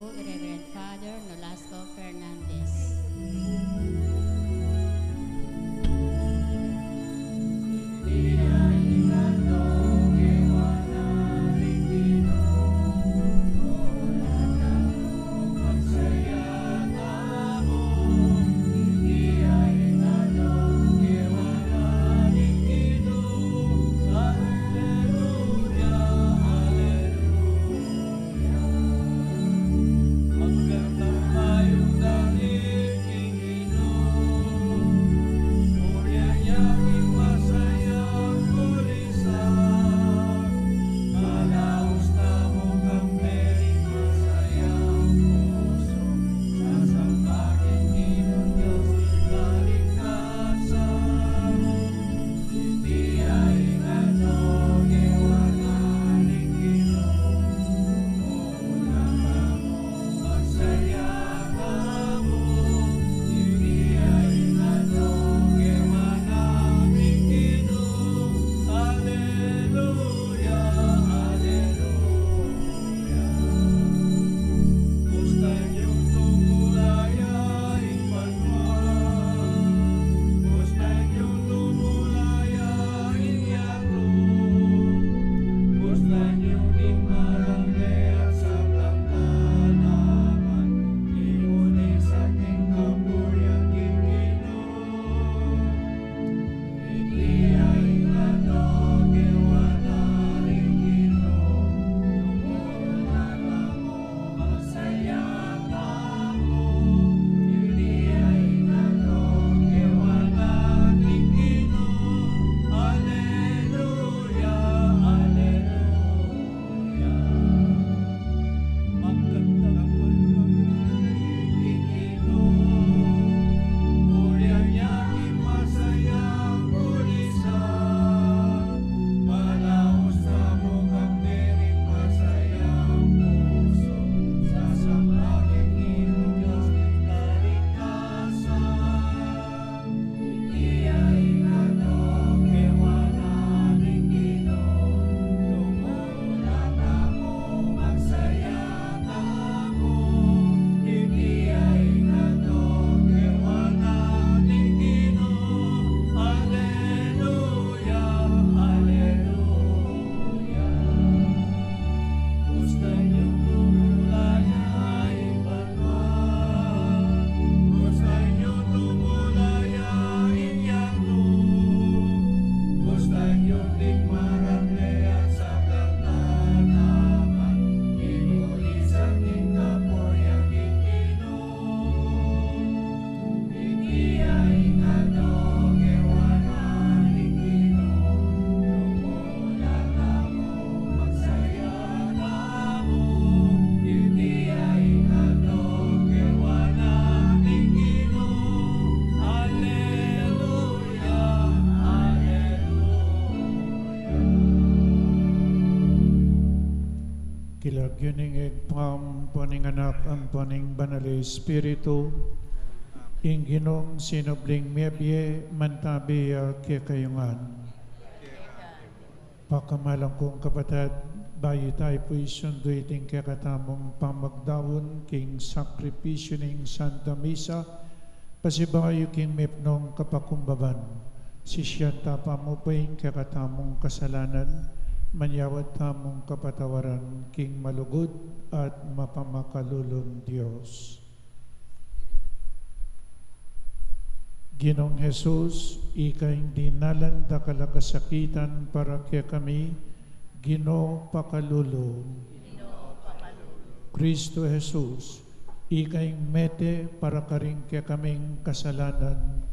Reverend Father Nolasco Fernandez. Kilagyaning egpam poning anak ang poning banal Espiritu, ingginong sinubling miyabye mantabiya kaya kayungan. Pakamalang kong kapatid, bayi tayo po'y sundoy ting kakatamong pamagdawon king sakripisyo ning Santa Misa, pasibayo king mipnong kapakumbaban, sisyanta pa mo po'y kakatamong kasalanan, manyawat tamong kapatawaran king malugod at mapamakalulong Diyos. Ginong Jesus, ikay dinalan da kalakasakitan para kaya kami, Ginoo pakalulo. Kristo Jesus, ikay mete para karing kaya kaming kasalanan,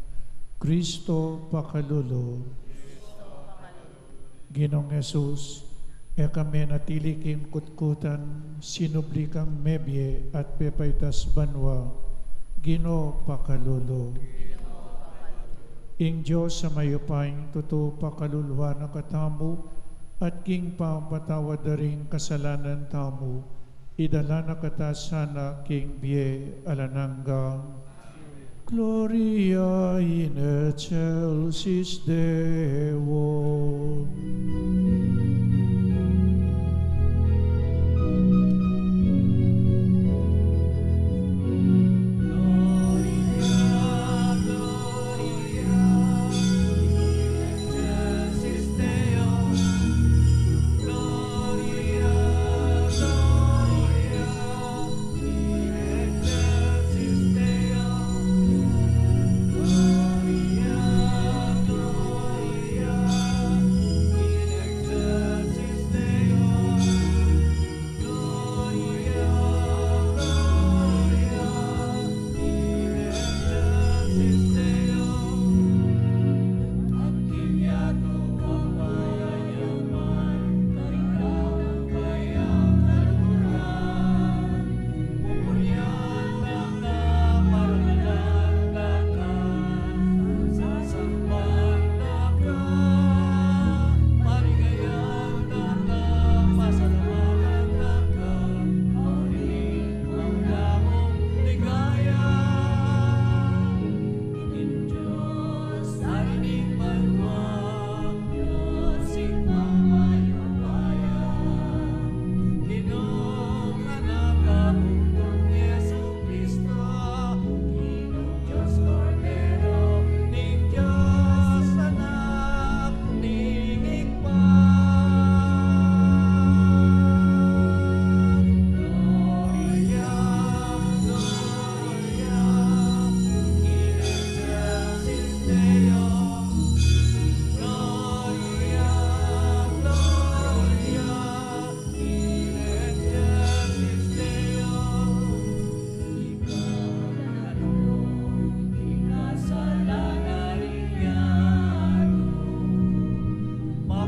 Kristo pakalulo. Ginong Jesus, kami natili kim kutkutan, sinubli kang mebye at pepaytas banwa, Ginoo pakalulo. Ing Diyos sa mayupay, totoo pakaluluwa na katamu, at king pampatawad daring kasalanan tamu, idala na katasana king biye alanangga. Gloria in excelsis Deo.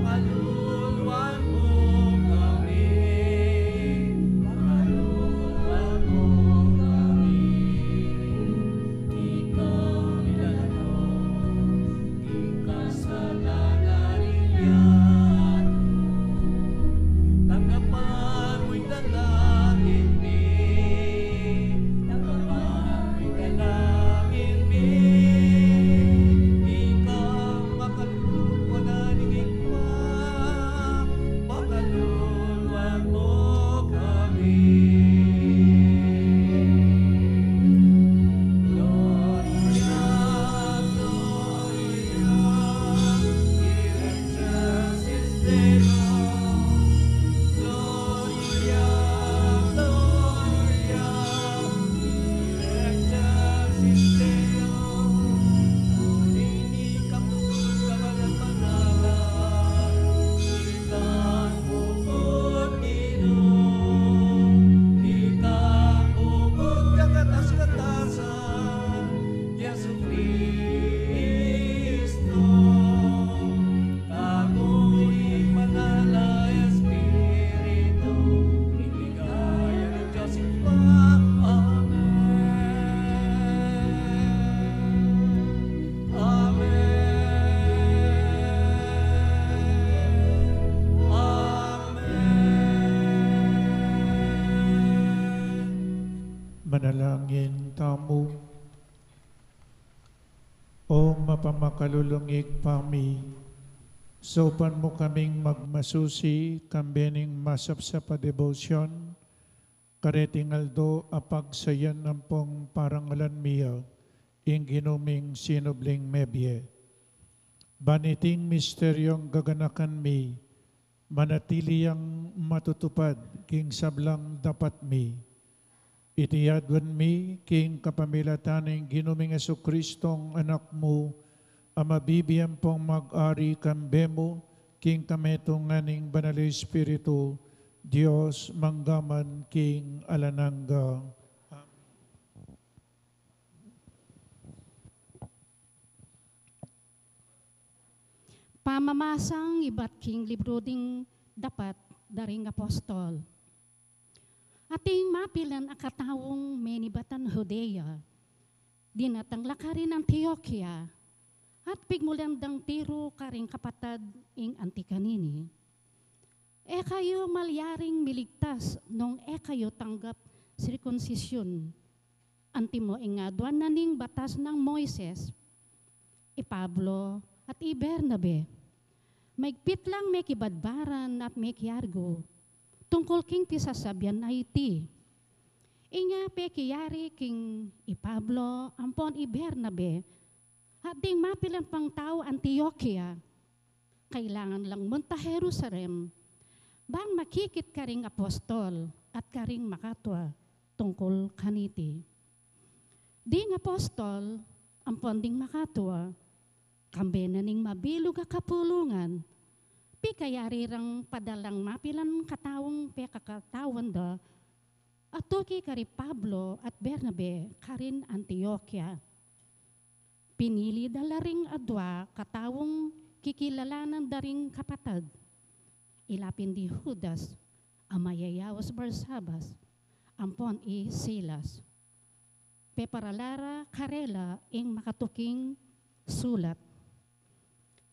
Pakaluluwan mo kami, pakaluluwan mo kami. Ikaw nilalaro, ikasalanan niyan. Tanggapan mo'y dalangin mi, tanggapan mo'y dalangin mi. Ikaw makaluluwan ng higma, pakaluluwan mo kami. Gloria, Gloria, in excelsis Deo. Gloria, Gloria, in excelsis Deo. Ngunini kapugod kamanag-managan, ikang bukod Ginoo, ikang bukod kagatas-gatasan, Yesu Cristo. Kago'y manalay Espiritu, ibigay ng Diyos Ama. Amen. Amen. Manalangin tamo. O mapamakalulungig pami, sopan mo kaming magmasusi, kambening masapsapa devotion, kareting aldo apag sayan ng pong parangalan miya, ing ginuming sinubling mebye. Baniting misteryong gaganakan mi, manatili ang matutupad, king sablang dapat mi. Itiyadwan mi, king kapamilataning ginuming Jesucristong anak mo, amabibiyang pong mag-ari kambemo, king kametong nganing banal Espiritu, Diyos manggaman king alanangga. Pamamasang iba't king libro ding dapat daring apostol. Ating mapilan akatawong menibatan Judea, dinatang lakarin Antioquia, at pigmulandang tiro karing kapatad ing antikanini. E kayo malyaring miligtas nung kayo tanggap sirkonsisyon. Antimo ingaduan na ning batas ng Moises, Pablo at Bernabe. Maigpit lang may kibadbaran at may kiyargo, tungkol king pisasabyan na iti. Inya pe kiyari king Pablo, ampon Bernabe, at ding mapilang pang tao Antioquia, kailangan lang munta Jerusalem, bang makikit karing apostol at karing makatwa tungkol kaniti. Ding apostol, ampon ding makatwa, kambe na ning mabilog a kapulungan, pikayari rang padalang mapilan katawang pekakatawan da, at toki kari Pablo at Bernabe karin Antioquia. Pinili dalaring adwa katawang kikilalanan daring kapatad. Ilapin di Judas, amayayawas Barsabas, ampon Silas. Peparalara karela ing makatuking sulat.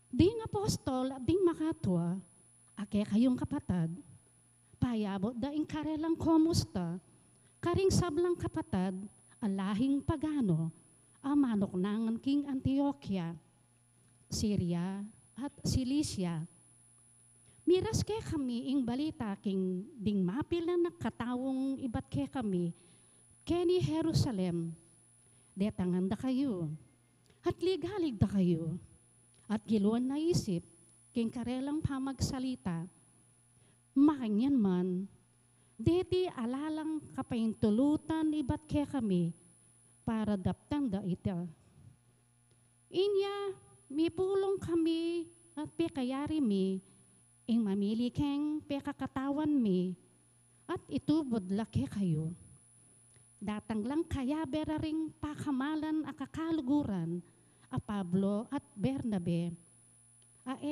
Ding apostol at ding makatwa, ake kayong kapatad, payabot daing karelang komusta, karing sablang kapatad, alahing pagano, amanok nangan king Antioquia, Syria at Cilicia. Miras ke kami ing balita king ding mapilan na katawong ibat ke kami, keni Jerusalem, detangan da kayo, at ligalig da kayo, at giluan na isip, king karelang pamagsalita, makanyan man, deti alalang kapaintulutan ibat ke kami, para daptan da ita. Inya, mipulong kami at pekayari mi, ing mamili keng pekakatawan mi, at itubod laki kayo. Datang lang kaya beraring pakamalan akakaluguran, a Pablo at Bernabe,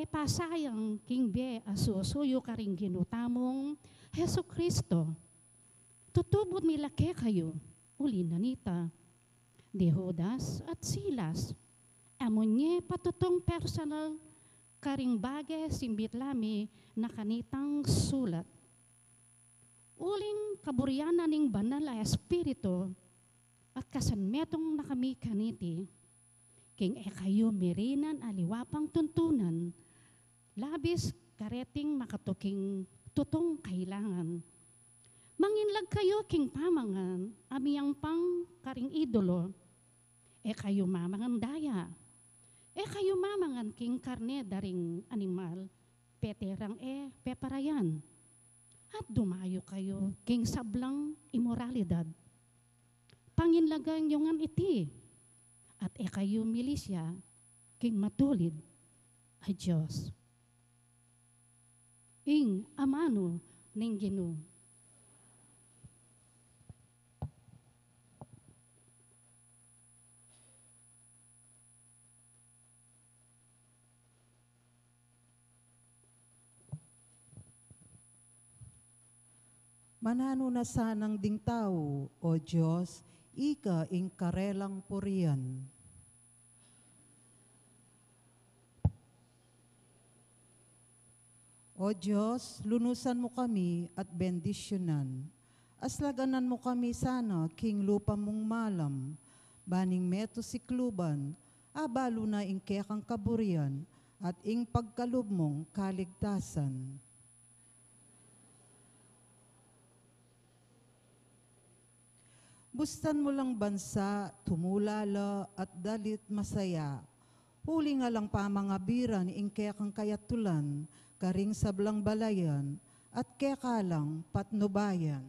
pasayang king be asusuyo ka rin ginutamong Heso Kristo. Tutubod milake kayo, uli nanita, de Judas at Silas. Amonye patutong personal karing bagay simbit lami na kanitang sulat. Uling kaburyanan ning banal na espiritu at kasanmetong na kami kaniti. King kayo mirinan aliwapang tuntunan, labis kareting makatuking tutong kailangan. Manginlag kayo king pamangan, amiyang pang karing idolo, kayo mamangan daya. Kayo mamangan king karne daring animal, peterang peparayan. At dumayo kayo king sablang imoralidad. Panginlagan yung iti. At kayo milisya king matulid ay Diyos. Ing amano ning Ginoo. Manano na sanang ding tao, O Diyos, ika ing karelang purian. O Diyos, lunusan mo kami at bendisyonan. Aslaganan mo kami sana, king lupa mong malam, baning meto sikluban, abalo na ing kekang kaburian, at ing pagkalub mong kaligtasan. Bustan mo lang bansa, tumulala at dalit masaya. Huli nga lang pamangabiran ing kekang kayatulan, karing sablang balayan, at kekalang patnubayan.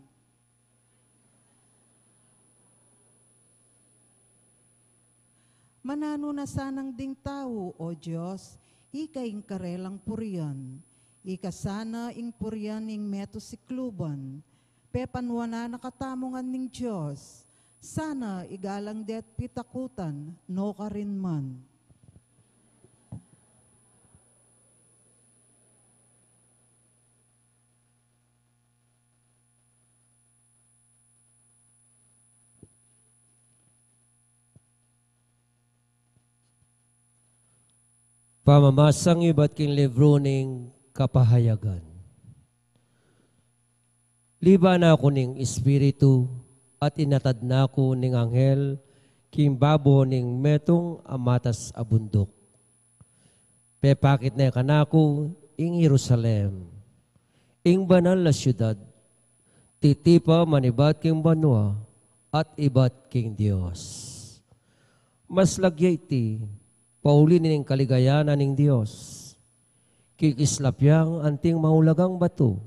Manano na sanang ding tao, O Diyos, ika ing karelang purian. Ika sana ing purian ing meto sikluban, pepanwana nakatamongan ning Diyos, sana igalang det pitakutan, no ka rin man. Pamamasang iba't king libro ning kapahayagan. Liba na ako ning espiritu at inatad na ako ning anghel king babo ning metong amatas abundok. Pepakit na kanako ing Jerusalem, ing banal na syudad, titipa manibat king banwa at ibat king Dios. Mas lagya iti, pauli ning kaligayanan ning Dios, kikislapyang anting maulagang bato,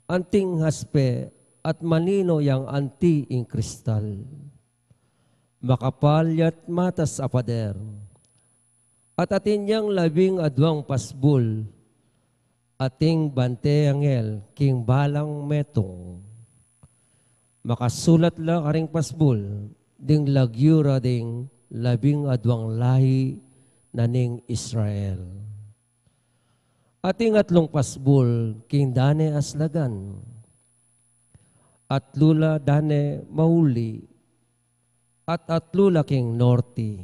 anting haspe at manino yang anti ing kristal. Makapalyat matas apader, at atin yang labing adwang pasbul, ating bante angel king balang metong. Makasulat la karing pasbul, ding lagyura ding labing adwang lahi na ning Israel. Ating atlong pasbul, king dane aslagan, at lula dane mauli, at lula king norti,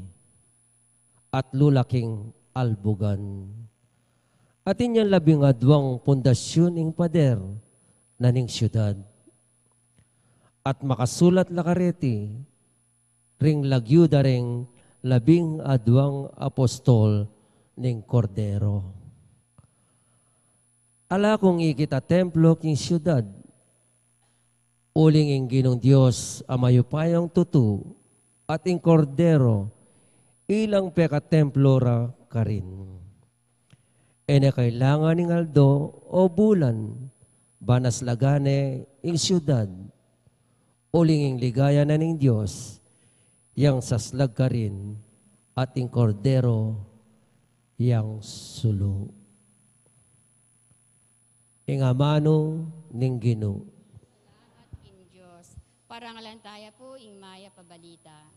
at lula king albugan. Atin yan labing adwang pundasyon ing pader na ning syudad. At makasulat lakareti, ring lagyuda ring labing adwang apostol ning Kordero. Ala kung ikita templo king syudad, uling ing Ginong Dios amayupayang tutu at ing Kordero ilang peka templo ra karin. Ene kailangan ning aldo o bulan banas lagane ing syudad, uling ing ligaya na ning Dios yang saslag karin at ing Kordero yang sulu. Ing amano ning Ginoo. At in Diyos, parangalan tayo po ing maya pabalita.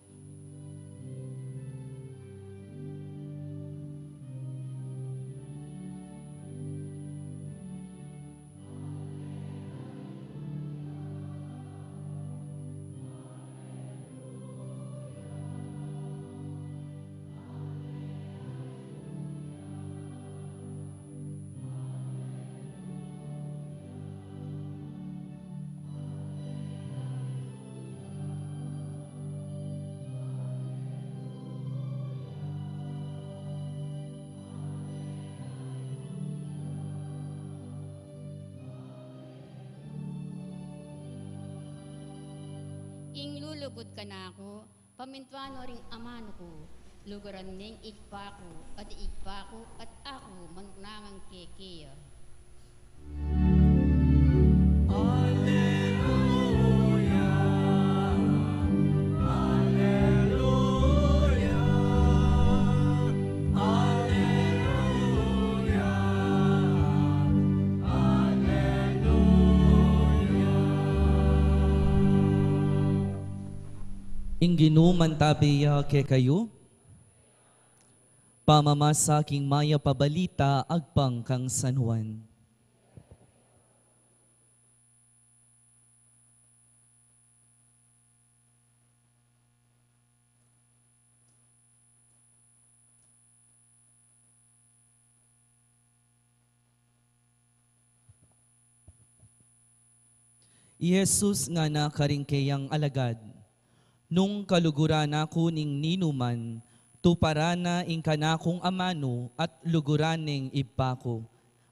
sulugod ka na ako, pamintuano ring amano ko, lugaran ning igpa ko, at ako manunangang kekeya. Alleluia, Alleluia, Alleluia, Alleluia. Ingginuman tabiya ke kayo, pamamasa king maya pabalita agpang kang San Juan. Jesus nga na karingkeyang alagad, nung kaluguran ako ning ninuman, tuparana ing kanakong amano at luguran ning ibpako.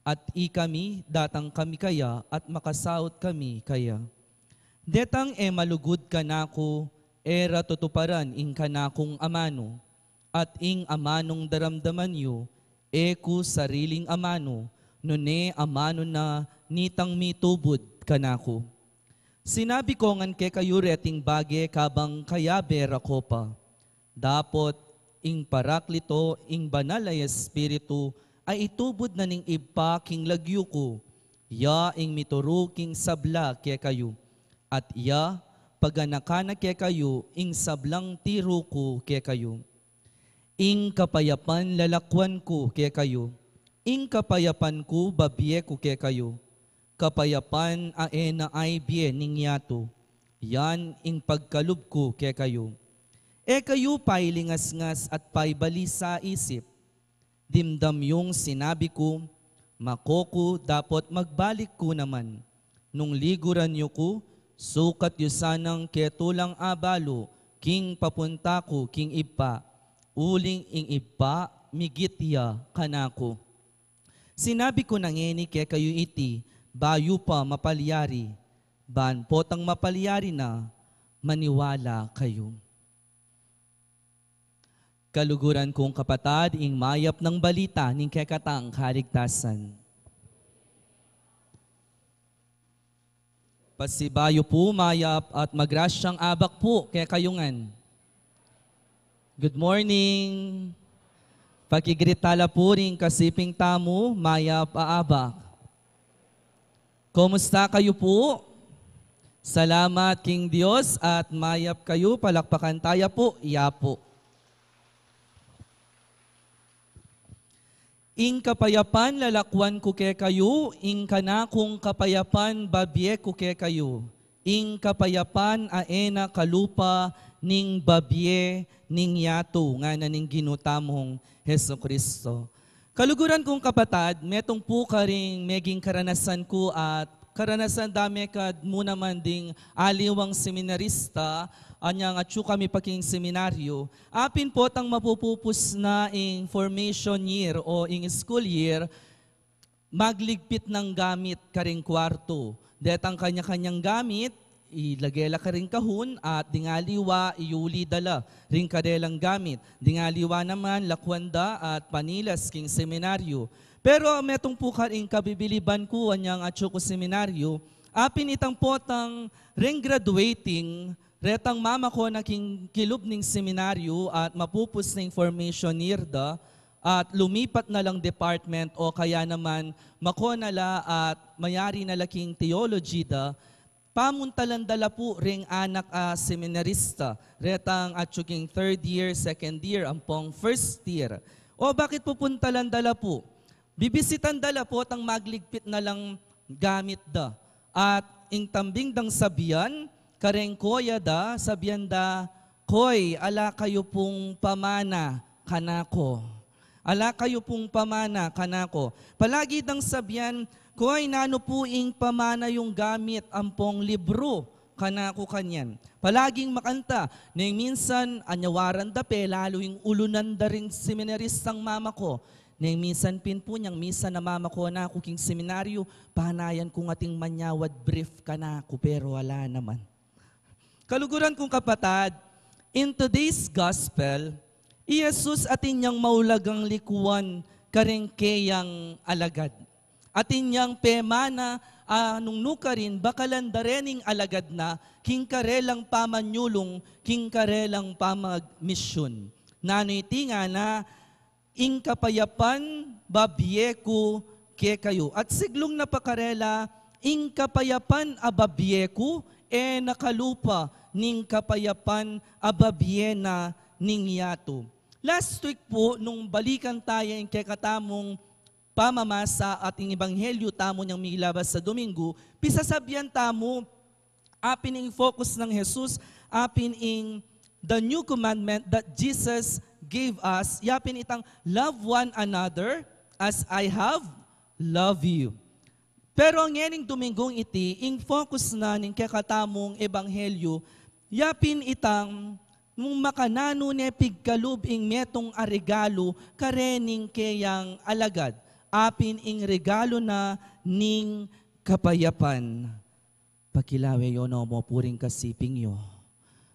At ikami, datang kami kaya at makasaot kami kaya. Detang malugod kanako, era tutuparan ing kanakong amano, at ing amanong daramdaman yu, ku sariling amano, nune amano na nitang mitubod kanako. Sinabi ko ngan ke kayo reting bage kabang kaya bera ko pa. Dapot ing paraklito ing banal ay espiritu ay itubod na ning ipa king lagyo ko. Ya ing mituro king sabla ke kayo. At ya paganakana ke kayo ing sablang tiro ko ke kayo. Ing kapayapan lalakwan ko ke kayo. Ing kapayapan ko babye ko ke kayo. Kapayapan na ay biye ningyato. Yan ing pagkalub ko ke kayo. Kayo pa'y lingas-ngas at pa'y bali sa isip. Dimdam yung sinabi ko, makoko dapat magbalik ko naman. Nung liguran niyo ko, sukat yu sanang ketulang abalo, king papunta ko, king ipa. Uling ing ipa, migitya kanako. Sinabi ko nangeni ke kayo iti, bayo pa mapalyari, ban potang mapalyari na, maniwala kayo. Kaluguran kong kapatad, ing mayap ng balita, ning kekatang kaligtasan. Pasibayo po mayap at magrasyang abak po kaya kayungan. Good morning. Pakigritala po rin kasiping tamo, mayap aabak. Kumusta kayo po? Salamat King Diyos at mayap kayo, palakpakan tayo po, iya po. Ing kapayapan lalakwan ko ke kayo, ing kanakong kapayapan babye ko ke kayo. Ing kapayapan aena kalupa ning babye ning yato nga na ning ginutamong Heso Kristo. Kaluguran kong kapatad, metong po ka rin meging karanasan ko at karanasan dami kad muna man ding aliwang seminarista, anyang atsu kami paking seminaryo. Apin po tang mapupupus na ing formation year o ing school year, magligpit ng gamit karing kwarto. Detang kanya-kanyang gamit, ilagela ka rin kahun at dingaliwa iuli dala rin kadelang gamit. Dingaliwa naman lakwanda at panilas king seminaryo. Pero metong po ka rin kabibiliban ko anyang atyo ko seminaryo, apin itang potang ring graduating, retang mama ko na king kilub ning seminaryo at mapupus na information year da, at lumipat na lang department o kaya naman makonala at mayari na laking theology da, pamuntalan dala po ring anak seminarista, retang at king third year, second year, ampong first year. O bakit pupuntalan dala po? Bibisitan dala po tang magligpit na lang gamit da. At ing tambing dang sabiyan, kareng koya da, sabiyan da, koy, ala kayo pong pamana kanako. Ala kayo pong pamana kanako. Palagi dang sabiyan, koy, nano po ing pamana yung gamit ampong libro kanako kanyan. Palaging makanta, nang minsan anyawaran da pe, lalo yung ulunan da rin seminaristang mama ko. Nang minsan pin po niyang minsan na mama ko na ako king seminaryo, pahanayan kong ating manyawad brief kanako, pero wala naman. Kaluguran kong kapatad, in today's gospel, Jesus atin niyang maulagang likuan karengkeyang alagad. Atin niyang pemana nung nukarin bakalandarening alagad na king karelang pamanyulong, king karelang pamagmisyon. Nano'y tinga na ing kapayapan babyeku ke kayo. At siglong napakarela, ing kapayapan ababyeku nakalupa ning kapayapan ababyena ning yato. Last week po, nung balikan tayo yung kekatamong pamamasa ating ebanghelyo tamo niyang milabas sa Domingo, pisasabyan tamo, apin ing focus ng Jesus, apin ing the new commandment that Jesus gave us, yapin itang love one another as I have loved you. Pero ang yening Dominggong iti, ing focus na ning kekatamong ebanghelyo, yapin itang nung makanano ne pigkalub ing metong arigalo karening kayang alagad. Apin ing regalo na ning kapayapan. Pakilawe yo no mo puring kasiping yo.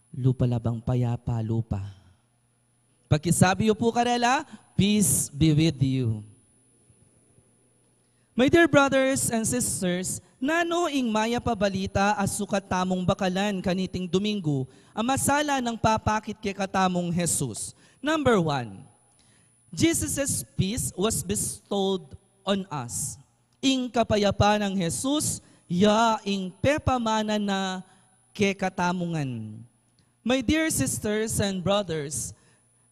Lupa labang payapa lupa. Pakisabi yo po karela, peace be with you. My dear brothers and sisters, nano ing maya pabalita as sukat tamong bakalan kaniting Domingo, ang masala ng papakit kay katamong Jesus. Number 1, Jesus' peace was bestowed on us. Ing kapayapaan ng Jesus, ya ing pepamana na kay katamungan. My dear sisters and brothers,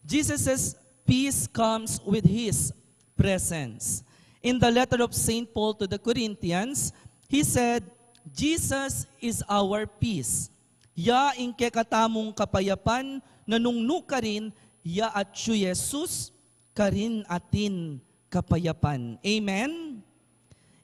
Jesus' peace comes with His presence. In the letter of St. Paul to the Corinthians, he said, Jesus is our peace. Ya ing kekatamong kapayapan na nungnu ka rin, ya at siya Jesus karin atin kapayapan. Amen?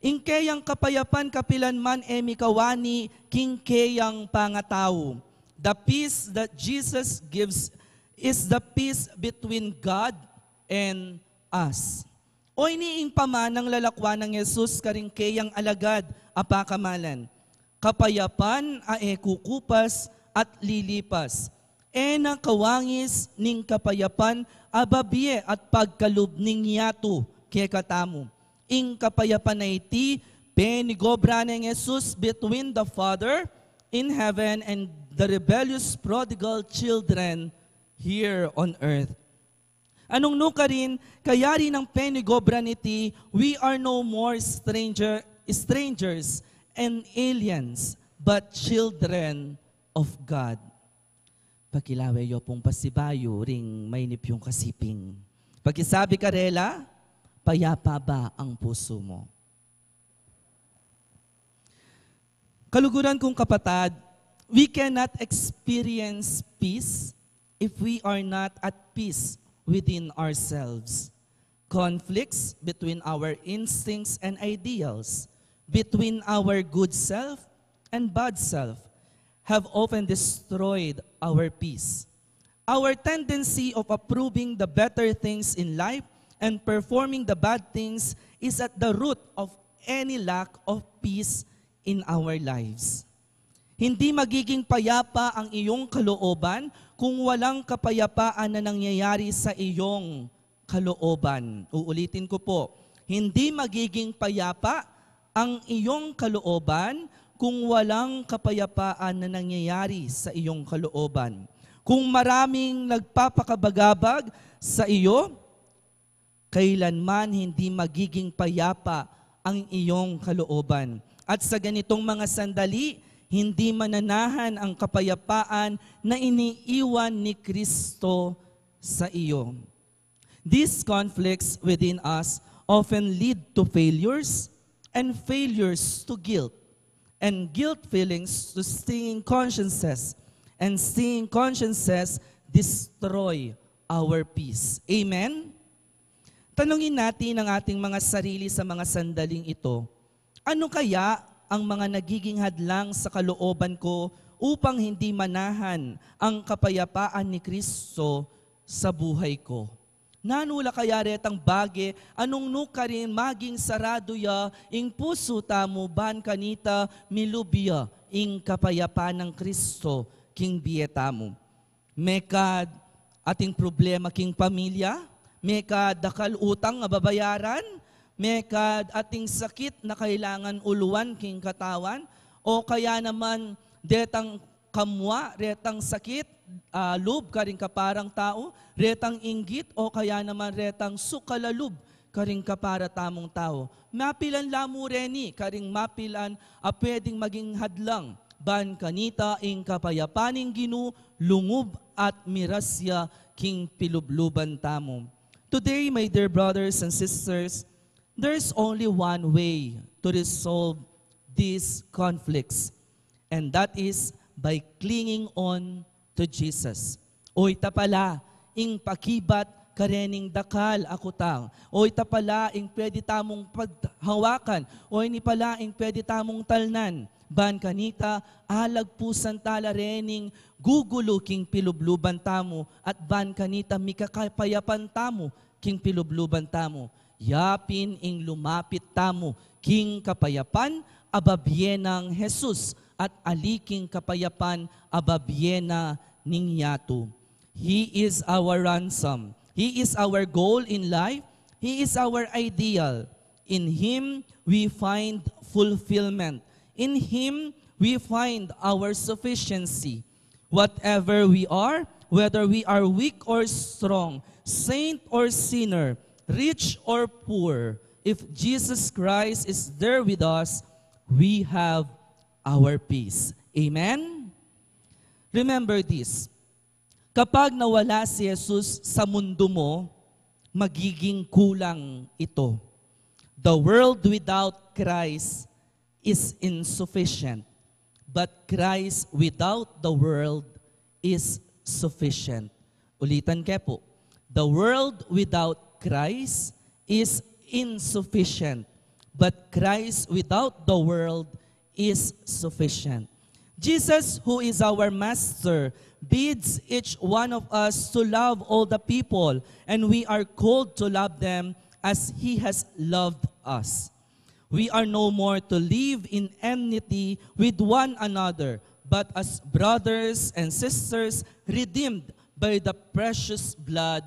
Ing kayang kapayapan kapilan man emikawani king kayang pangatao. The peace that Jesus gives is the peace between God and us. O iniing pamanang lalakwan ng Jesus karing kayang alagad apakamalan. Kapayapan kukupas at lilipas. Na kawangis ning kapayapan ababye at pagkalub ning yato kay katamo. Ing kapayapan na iti penigobra ng Jesus between the Father in heaven and the rebellious prodigal children here on earth. Anong nuka rin, kayari ng penigobra niti, we are no more strangers and aliens, but children of God. Pakilawe yo pong pasibayo ring mainip yung kasiping. Pagkisabi karela, payapa ba ang puso mo? Kaluguran kong kapatad, we cannot experience peace if we are not at peace within ourselves. Conflicts between our instincts and ideals, between our good self and bad self, have often destroyed our peace. Our tendency of approving the better things in life and performing the bad things is at the root of any lack of peace in our lives. Hindi magiging payapa ang iyong kalooban kung walang kapayapaan na nangyayari sa iyong kalooban. Uulitin ko po, hindi magiging payapa ang iyong kalooban kung walang kapayapaan na nangyayari sa iyong kalooban. Kung maraming nagpapakabagabag sa iyo, kailanman hindi magiging payapa ang iyong kalooban. At sa ganitong mga sandali, hindi mananahan ang kapayapaan na iniiwan ni Kristo sa iyo. These conflicts within us often lead to failures and failures to guilt, and guilt feelings to stinging consciences, and stinging consciences destroy our peace. Amen? Tanungin natin ang ating mga sarili sa mga sandaling ito, ano kaya ang mga nagiging hadlang sa kalooban ko upang hindi manahan ang kapayapaan ni Kristo sa buhay ko? Nanula kaya retang bage, anong nuka rin maging sarado ya, ing puso tamo ban kanita milubya, ing kapayapaan ng Kristo king bieta mo. Mekad ating problema king pamilya, mekad dakal utang nga babayaran, mekad ating sakit na kailangan uluan king katawan, o kaya naman detang kamwa, retang sakit, lub karing kaparang tao, retang inggit, o kaya naman retang sukalalub karing kapara tamong tao. Mapilan lamo reni, karing mapilan pwedeng maging hadlang, ban kanita ing kapayapaning Ginu, lungub at mirasya king pilubluban tamo. Today, my dear brothers and sisters, there's only one way to resolve these conflicts, and that is by clinging on to Jesus. O ita pala, ing pakibat karening dakal akutang. O ita pala, ing pwede tamong paghawakan. O ini pala, ing pwede tamong talnan. Ban kanita, alagpusan tala rening gugulo king pilubluban tamo, at ban kanita mikakapayapan tamo king pilubluban tamo. Yapin ing lumapit tamo king kapayapan ababyenang Jesus, at aliking kapayapan ababyena ning yato. He is our ransom. He is our goal in life. He is our ideal. In Him we find fulfillment. In Him we find our sufficiency. Whatever we are, whether we are weak or strong, saint or sinner, rich or poor, if Jesus Christ is there with us, we have our peace. Amen? Remember this. Kapag nawala si Jesus sa mundo mo, magiging kulang ito. The world without Christ is insufficient, but Christ without the world is sufficient. Ulitan kayo po. The world without Christ is insufficient, but Christ without the world is sufficient. Jesus, who is our Master, bids each one of us to love all the people, and we are called to love them as He has loved us. We are no more to live in enmity with one another, but as brothers and sisters redeemed by the precious blood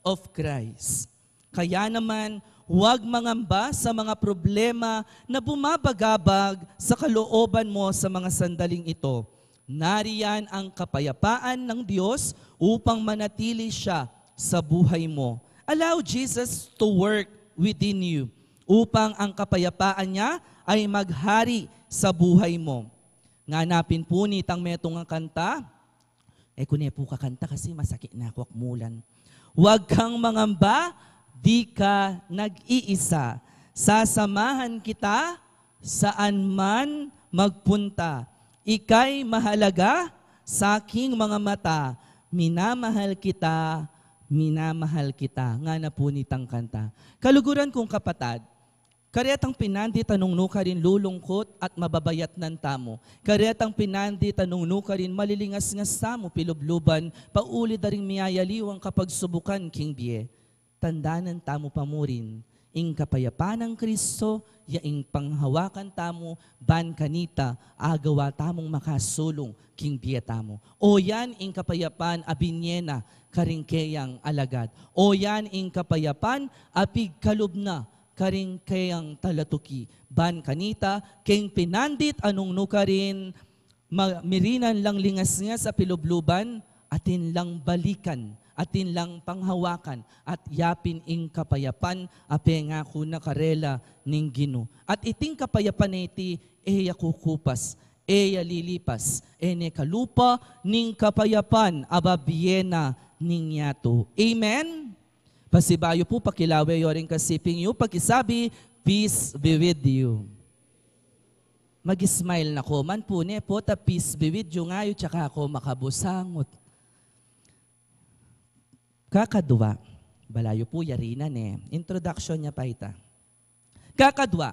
of Christ. Kaya naman, huwag mangamba sa mga problema na bumabagabag sa kalooban mo sa mga sandaling ito. Nariyan ang kapayapaan ng Diyos upang manatili siya sa buhay mo. Allow Jesus to work within you upang ang kapayapaan niya ay maghari sa buhay mo. Nganapin po nitang metong ang kanta, kune po kakanta kasi masakit na ako akmulan. Huwag kang mangamba, di ka nag-iisa. Sasamahan kita saan man magpunta. Ika'y mahalaga sa aking mga mata. Minamahal kita, minamahal kita. Nga na po nitang kanta. Kaluguran kong kapatad, karetang pinandi tanong nuka rin lulungkot at mababayat ng tamo. Karetang pinandi tanong nuka rin malilingas-ngas tamo pilubluban, pauli da rin miyayaliwang kapag subukan king biye. Tandanan tamo pamurin, ing kapayapaan ng Kristo, yaing panghawakan tamo, ban kanita, agawa tamong makasulong, king biya tamo. O yan ing kapayapaan abinyena, karingkeyang alagad. O yan ing kapayapaan, apig kalubna, karingkeyang talatuki. Ban kanita, king pinandit anong nukarin, mirinan lang lingas nga sa pilubluban, atin lang balikan, atin lang panghawakan, at yapin ing kapayapan, ape nga ko na karela ning Gino. At iting kapayapan iti, eya kukupas, eya lilipas, ene kalupa ning kapayapan, ababyena ning yato. Amen? Pasibayo po, pakilawe yoring kasiping yu, pagkisabi, peace be with you. Mag-smile na ko, man po ne po, ta peace be with you ngayon, tsaka ako makabusangot. Kakadwa, balayo po yarinan introduction niya pa ita. Kakadwa,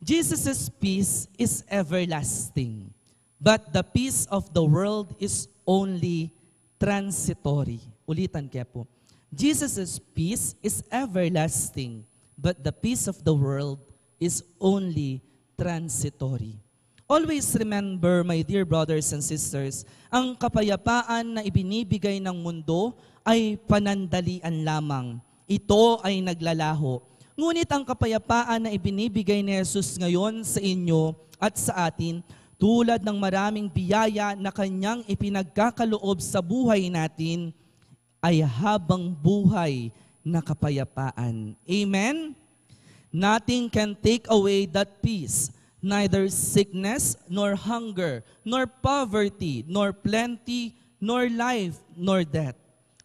Jesus' peace is everlasting, but the peace of the world is only transitory. Ulitan kaya po. Jesus' peace is everlasting, but the peace of the world is only transitory. Always remember, my dear brothers and sisters, ang kapayapaan na ibinibigay ng mundo ay panandalian lamang. Ito ay naglalaho. Ngunit ang kapayapaan na ibinibigay ni Jesus ngayon sa inyo at sa atin, tulad ng maraming biyaya na kanyang ipinagkakaloob sa buhay natin, ay habang buhay na kapayapaan. Amen? Nothing can take away that peace, neither sickness, nor hunger, nor poverty, nor plenty, nor life, nor death.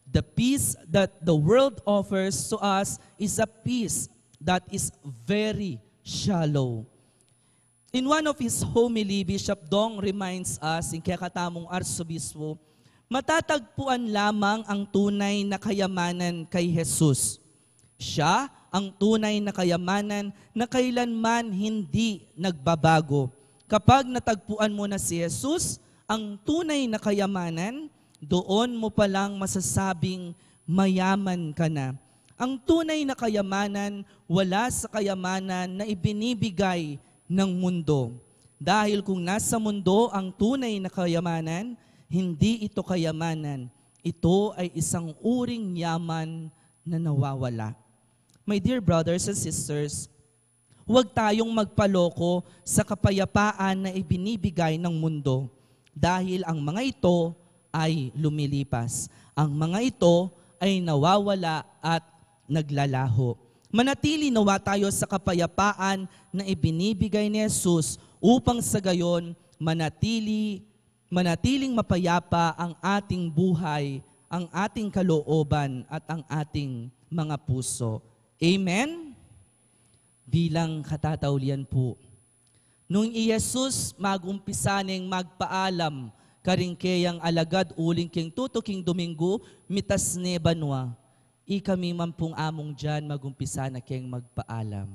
The peace that the world offers to us is a peace that is very shallow. In one of his homily, Bishop Dong reminds us, in kakatamong Arsobispo, matatagpuan lamang ang tunay na kayamanan kay Jesus. Siya ang tunay na kayamanan na kailanman hindi nagbabago. Kapag natagpuan mo na si Jesus, ang tunay na kayamanan, doon mo palang masasabing mayaman ka na. Ang tunay na kayamanan, wala sa kayamanan na ibinibigay ng mundo. Dahil kung nasa mundo ang tunay na kayamanan, hindi ito kayamanan. Ito ay isang uring yaman na nawawala. My dear brothers and sisters, huwag tayong magpaloko sa kapayapaan na ibinibigay ng mundo dahil ang mga ito ay lumilipas. Ang mga ito ay nawawala at naglalaho. Manatili nawa tayo sa kapayapaan na ibinibigay ni Jesus upang sa gayon manatiling mapayapa ang ating buhay, ang ating kalooban at ang ating mga puso. Amen? Bilang katataulian po. Nung Jesus magumpisa ning magpaalam, karingkeyang alagad uling king tutuking Domingo, mitas ne banwa, ikami man pong among dyan magumpisa na keng magpaalam.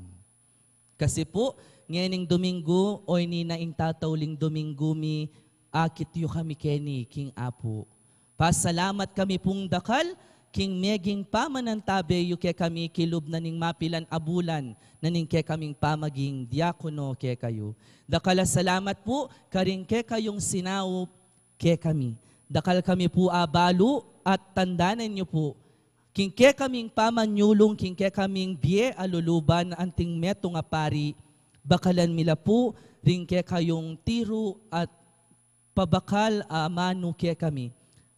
Kasi po, ngening Domingo, oy ni naing tatauling Domingo mi, akit yu kami keni king apo. Pasalamat kami pong dakal, king meging pamanantabe yu ke kami kilub na ning mapilan abulan na ning ke kaming pamaging diakono ke kayo. Dakala salamat po, karing ke kayong sinaup ke kami. Dakal kami po abalo at tandanan nyo po, king ke kaming pamanyulong, king ke kaming biye aluluban anting meto nga pari, bakalan mila po, ring ke kayong tiro at pabakal manu ke kami.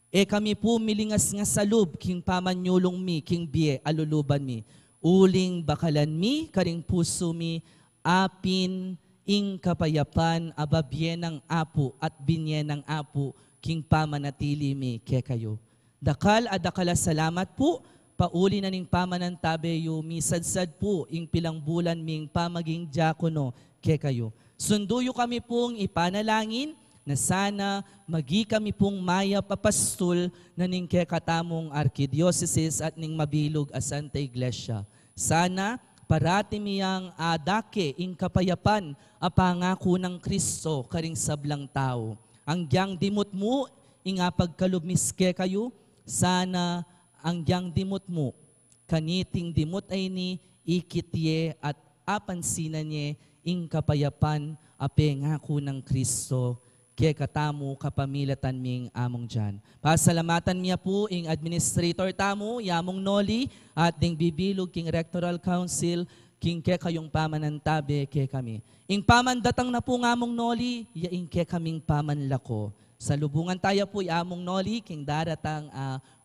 E kami po milingas nga salub, king pamanyulong mi, king biye, aluluban mi. Uling bakalan mi, karing puso mi, apin, ing kapayapan, ababye ng apo at binye ng apo, king pamanatili mi, ke kayo. Dakal adakala salamat po, pauli na ning pamanantabe yu, misadsad po, ing pilang bulan ming pamaging diakono, ke kayo. Sunduyo kami pong ipanalangin, na sana magi kami pong maya papastol na ning katamong Arkidiocese at ning mabilog a Santa Iglesia. Sana parati miyang adake ing kapayapan a pangako ng Kristo karing sablang tao. Ang gyang dimot mo ing pagkalubmiske kayo, sana ang gyang dimot mo kaniting dimot ay ni ikitye at apansinan niya ing kapayapan a pangako ng Kristo kaya katamu kapamilatan ming among dyan. Pasalamatan niya po ing administrator tamo, yamong Noli, at ding bibilog king Rectoral Council, king ke kayong pamanantabe ke kami. Ing pamandatang na po ngamong Noli, yaing ke kaming pamanlako. Sa lubungan tayo po yamong Noli, king daratang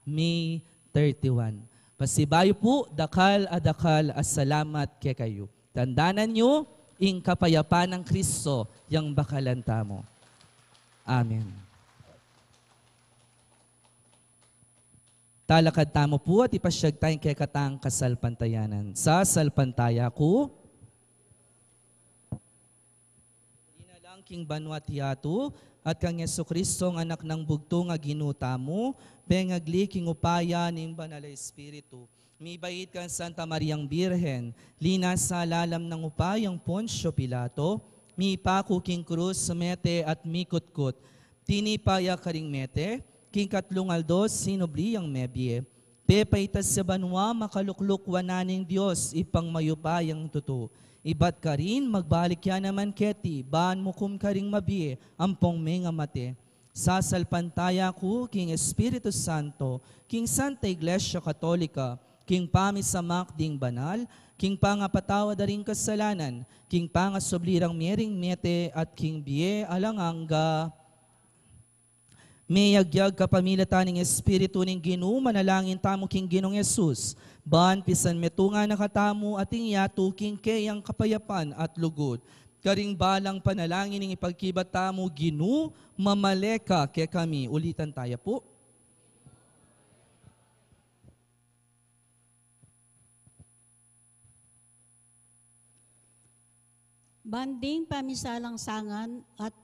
May 31. Pasibayo po, dakal as salamat ke kayo. Tandanan nyo, ing kapayapaan ng Kristo, yang bakalan tamo. Amen. Talakad tamo po at ipasyag tayong kay katang kasalpantayanan. Sa salpantaya ko, dinalang king banwat yato, at kang Jesucristo ang anak ng bugto nga ginuta mo, pengagli king upaya ning banal Espiritu. Mibait kang Santa Mariang Birhen, linas sa lalam ng upayang Poncio Pilato, mi pako king krus mete at mikutkut. Tinipaya karing mete, king katlong aldos sinobliyang mebye. Pepaitas sa banwa, makalukluk wananing Diyos, ipang mayubayang tuto. Ibat ka rin, magbalik yan naman keti, baan mo kum ka ring mabie, ampong may nga mate. Sasalpantaya ko, King Espiritu Santo, King Santa Iglesia Katolika, King pamisamak ding banal, King pangapatawa daring kasalanan, King pangasoblirang mering mete, at King bie alanganga. May yagyag kapamilata ng Espiritu ng Ginoo, manalangin tamo King Ginong Yesus. Ban pisan metunga nakatamo ating yato King kayang kapayapan at lugod. Karing balang panalangin ng ipagkibat tamo Ginoo, mamaleka ke kami. Ulitan tayo po. Banding pamisalang sangan at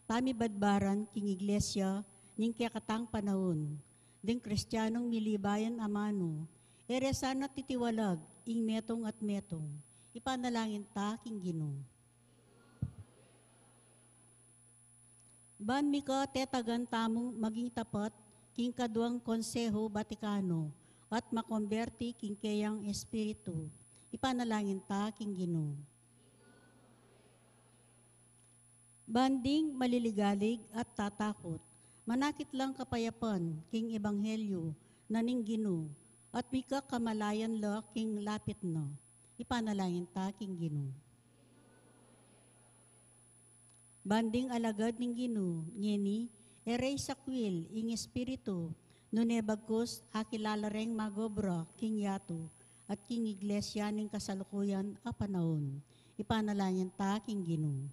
pamibadbaran king iglesia ning kakatang panahon, ding kristyanong milibayan amano, eresana titiwalag, ing metong at metong, ipanalangin ta king Ginoo. Ban mika tetagan tamong maging tapat, king kaduang konseho Batikano, at makonberti king kayang espiritu, ipanalangin ta king Ginoo. Banding maliligalig at tatakot, manakit lang kapayapan, king ebanghelyo, naning Ginoo, at mika kamalayan la king lapit no, ipanalangin ta king Ginoo. Banding alagad ning Ginoo, ngeni, erey sakwil, ing espiritu, nunebagkos akilalareng magobra, king yato, at king iglesia ning kasalukuyan a panahon, ipanalangin ta king Ginoo.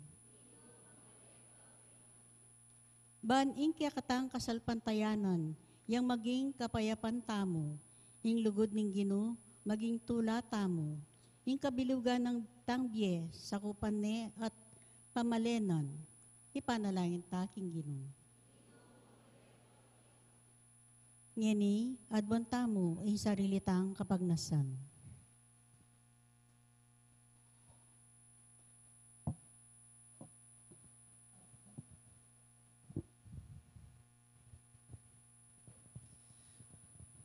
Ban ing katang kasalpantayanan, yang maging kapayapan tamo, ing lugod ning Ginoo, maging tula tamo, ing kabilugan ng tangbye, sakupan ne at pamalenan, ipanalangin ta king Ginoo. Ngeni, adwan tamo, ing sarilitang kapagnasan.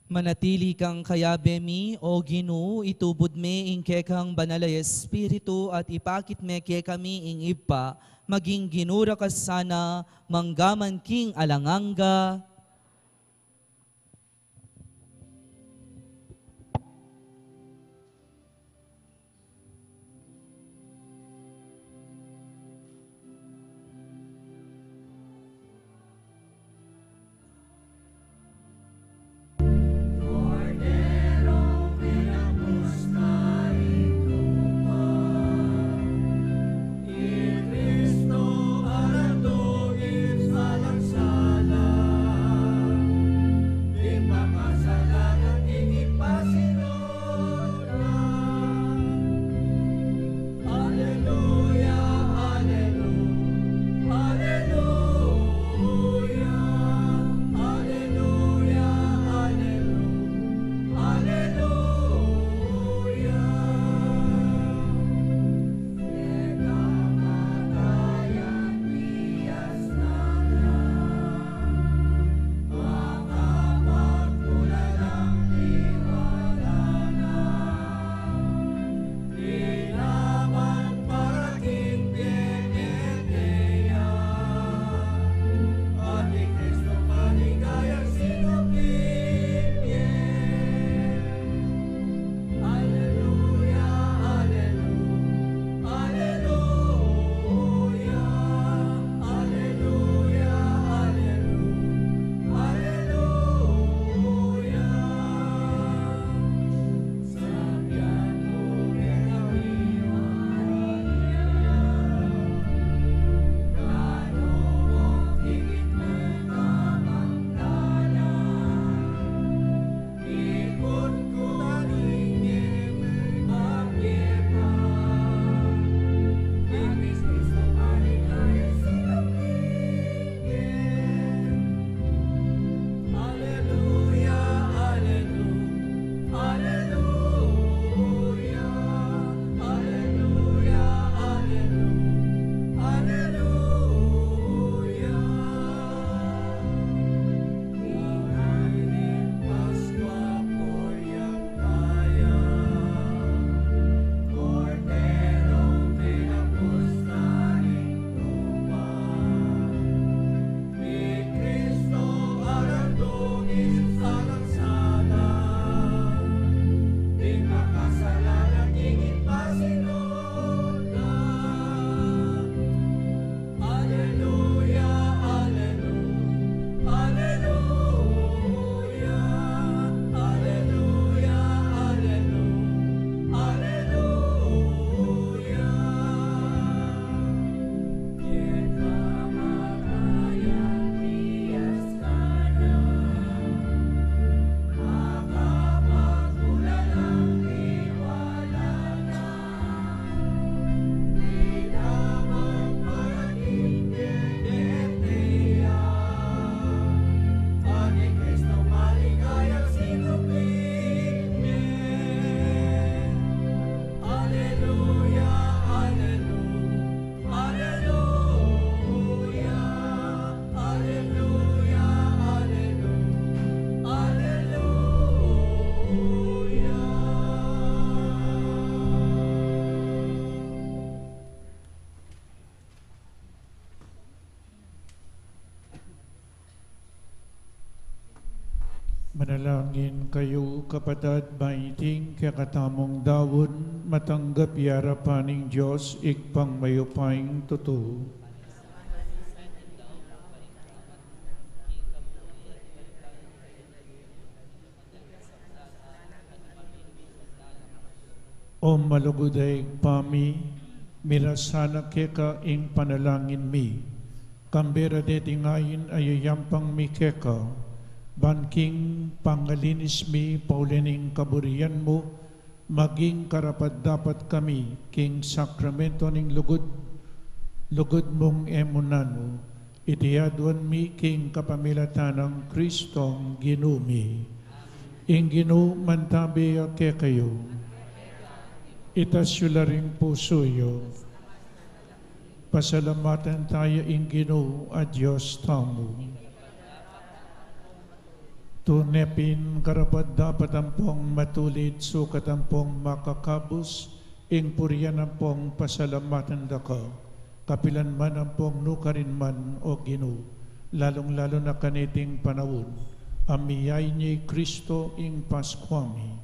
Manatili kang kayabemi, o Ginoo, itubod me ing kekang banalay Espiritu at ipakit me ke kami ing ipa, maging ginura ka sana, manggaman king alanganga. Cristo arado is alang sala. Manalangin kayo, kapatid, maiting kakatamong dawon, matanggap yarapan ng Diyos, ikpang mayupaing totoo. O maluguday pami, mirasana keka ing panalangin mi, kambera de tingayin ayayampang mi keka, banking pangalinis mi paulining kaburian mo, maging karapat dapat kami king sakramento ning lugod mong emunano, itiadwan mi king kapamilatan ng Kristong ginumi. Ing ginu mantabi ake kayo, itasyo ring pusoyo, pasalamatan tayo ing ginu a Diyos tamo. Tunepin karapat dapat ang pong matulid, sukat ang pong makakabos, ing puriyan ang pong pasalamatan daka, kapilan man ang pong nukarin man o ginu, lalong-lalo na kaniting panahon, amiyay ni Kristo ing Paskwami,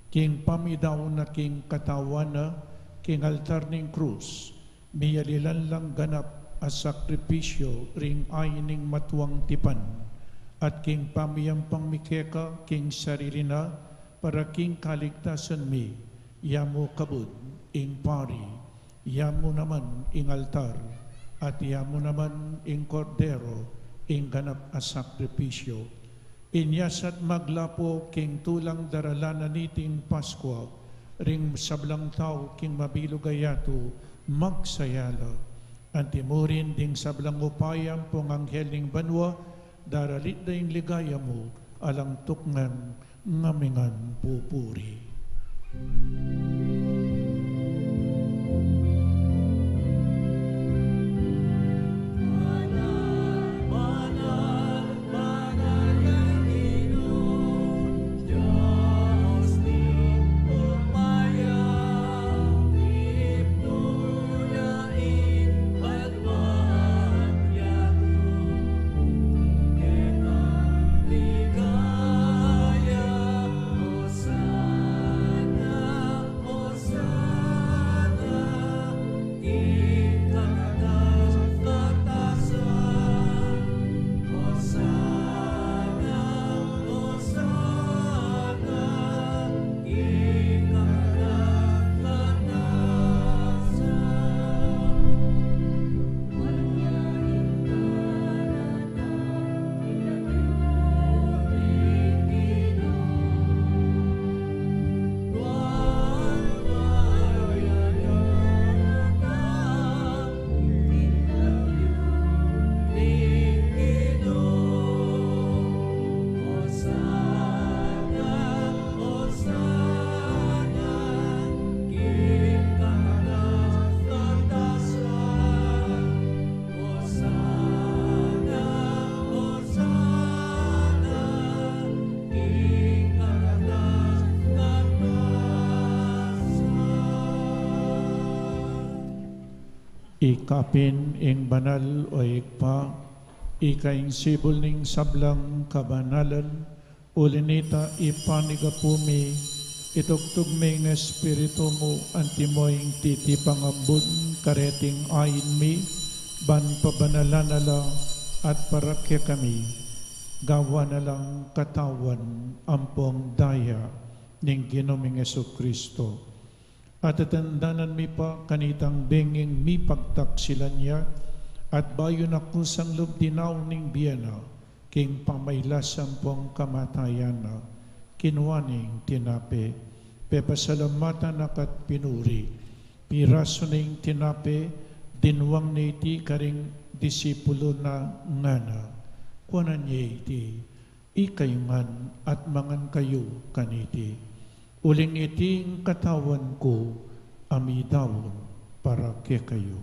king pamidaw na king katawana, king altar ning krus, miyalilan lang ganap as sakripisyo ring ayining matuwang tipan, at king pamiyang pangmikeka, king sarili na, para king kaligtasan mi, yamo kabud, ing pari, yamo naman ing altar, at yamo naman ing kordero, ing ganap as sakripisyo. Inyasat maglapo, king tulang daralanan niting Paskwa, ring sablang tao, king mabilugayato, magsayala, antimurin ding sablang upayam, pong anghel ning banwa, daralit na yung ligaya mo, alang tukngan, ngamingan pupuri. Ikapin ing banal o ikpa, ikaing sibol ning sablang kabanalan, ulinita ipanigapumi, itugtog ming espiritu mo, antimoing titi pangambun, kareting ayin mi, ban pabanalan ala, at parakya kami, gawa na lang katawan, ampong daya, ning Ginoming Jesucristo. At atandanan mi pa kanitang benging mi pagtaksilan niya, at bayo na kusang loob dinaw ning biyana, king pamaylasan pong kamatayan na, kinuwaning tinape, pepasalamatan akat pinuri, piraso ning tinape, dinwang na iti karing disipulo na ngana, kuwanan niya iti, ikayungan at mangan kayo kaniti. Uling iting katawan ko, amidawon para kay kayo.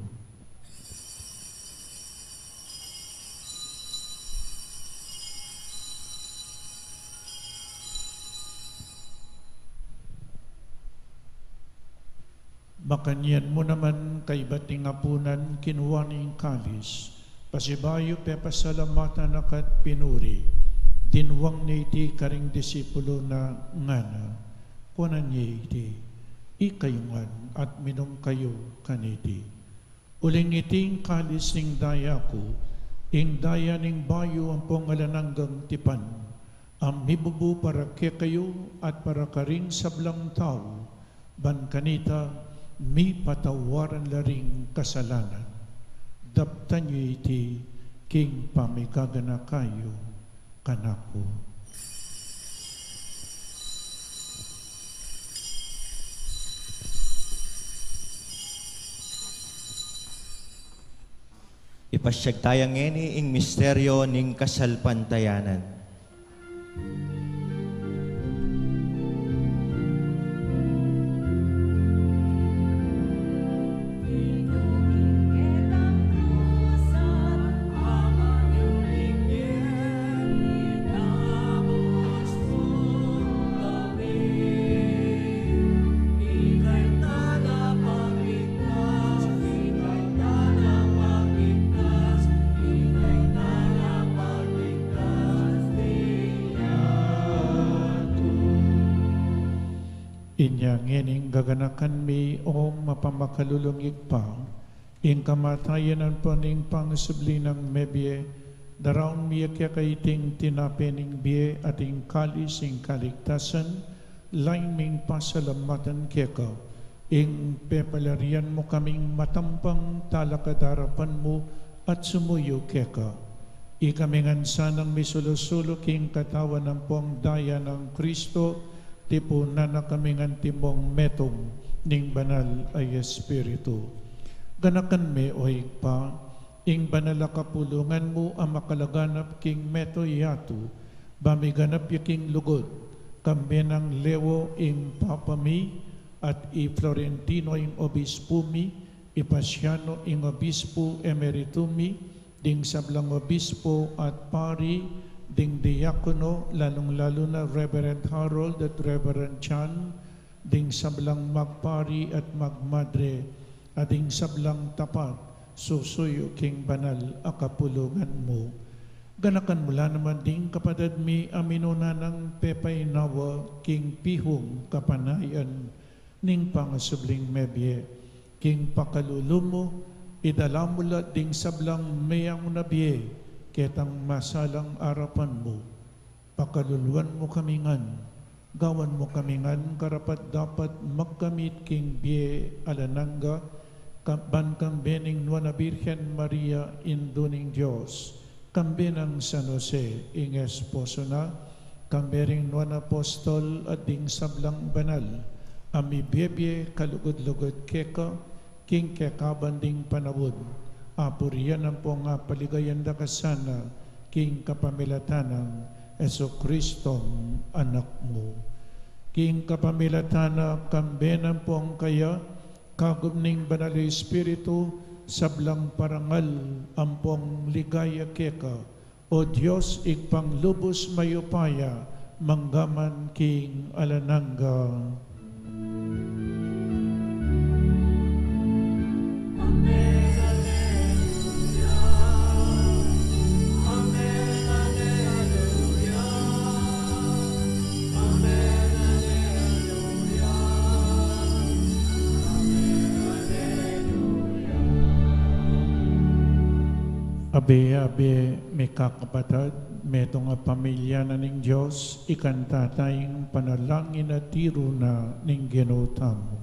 Makanyan mo naman kay bating apunan, kinuha ning kalis, pasibayo pe pasalamatan akat pinuri, Tinwang niya iti karing disipulo na ngana, kunan niya iti, ikayungan at minum kayo kaniti. Uling iting kalis ning daya ko, ing daya ning bayo ang pongalananggang tipan, ang mibubu para ke kayo at para karing sablang tao, ban kanita, mi patawaran laring kasalanan. Daptan niyo iti, king pamikagana kayo, kanako. Ipasyag tayang ngeni ing misteryo ning kasalpantayanan. Inya ngening gaganakan mi o mapamakalulungig pa, ing kamatayanan po ning pangasubli ng mebye, daraon miya kaya kaiting tinapening biye ating kalis ing kaligtasan, lain ming pasalamatan keka, ing pepalarian mo kaming matampang talakadarapan mo at sumuyo keka. Ikamingan sanang misulusulo king katawan ng pong daya ng Kristo, tipo na nakamingan timong metong ning banal ay Espiritu. Ganakan me o pa, ing banal kapulungan mo ang makalaganap king meto yatu, bamiganap yaking lugod, kambe ng lewo ing papami, at i Florentino ing obispumi, ipasyaano ing obispo emeritumi, ding sablang obispo at pari, ding diakono, lalong-lalo na Reverend Harold at Reverend Chan, ding sablang magpari at magmadre, at ding sablang tapat, susuyo king banal akapulungan mo. Ganakan mula naman ding kapatid mi aminuna ng pepay nawa king pihong kapanayan, ning pangasubling mebye, king pakalulumo, idala mula ding sablang mayang nabye, ketang masalang arapan mo, pakaluluan mo kamingan, gawan mo kamingan, karapat dapat magkamit king biye alananga, ban kambening Nuana Birhen Maria induning Diyos, kambenang San Jose ing esposo na, kambering Nuana Apostol at ding sablang banal, ami biyebye kalugod-lugod keka, king kekabanding panawod, apuriyan ang po nga paligayanda kasana king kapamilatanang Eso Kristong anak mo. King kapamilatana kambenan po ang kaya kagumning banal Espiritu sablang parangal ampong ligaya keka o Diyos igpanglubos mayupaya manggaman king alananga. Abe, may kakapatid, metong pamilya na ning Diyos, ikanta tayong panalangin at tiro na ning ginutamo.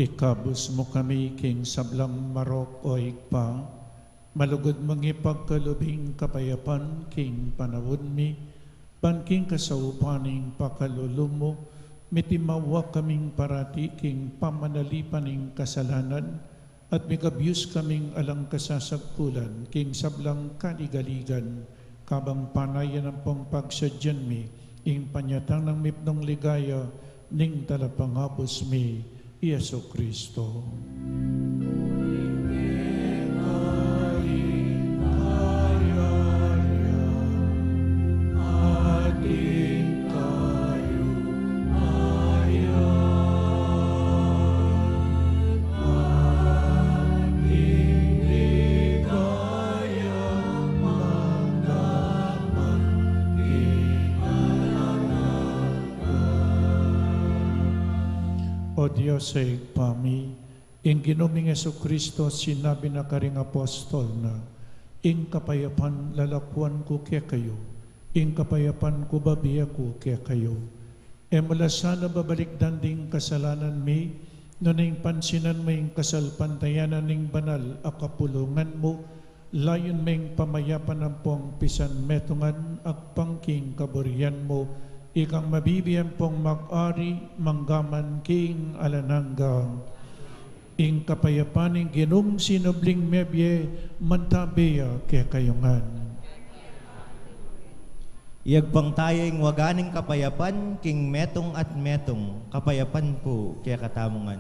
Ikabus mo kami king sablang marok o igpa, malugod mong ipagkalubing kapayapan king panawod mi, panking kasaupaning pakalulumo, mitimawa kaming parati king pamanalipaning kasalanan, at mikabyus kaming alang kasasagkulan king sablang kaligaligan, kabang panayan ang pong pagsadyan mi, ing panyatang ng mipnong ligaya, ning talapangapos mi, Yesu Kristo. O Diyos sa igpami, ing ginuming Yesu Kristo sinabi na karing apostol na, ing kapayapan lalakwan ko kaya kayo, ing kapayapan ko babiya ko kaya kayo. E mula sana babalik danding kasalanan mi, nuning pansinan mo ing kasalpantayanan ning banal akapulungan mo, layon ming pamayapan ang pong pisan metungan at pangking kaburian mo, ikang mabibiyan pong mag-ari, manggaman king alananggang. Ing kapayapaning ginung sinubling mebye, mantabeya kaya kayungan. Iyagpang tayong waganing kapayapan, king metong at metong, kapayapan po kaya katamungan.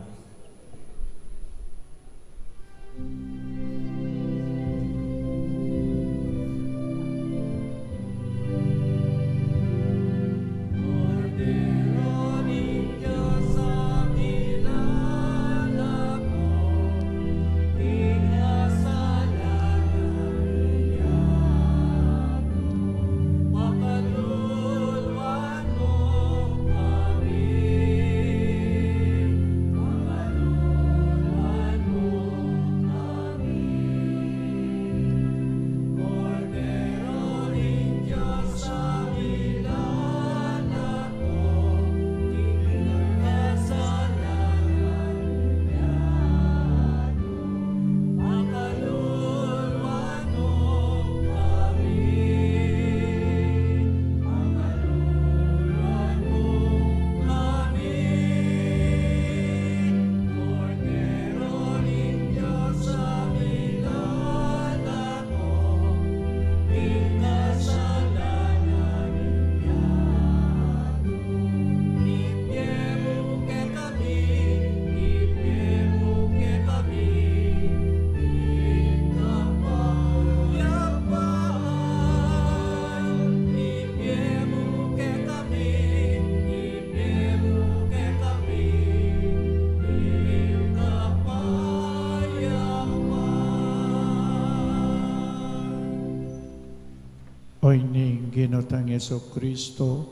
Oy ning ginotang Yesu Kristo,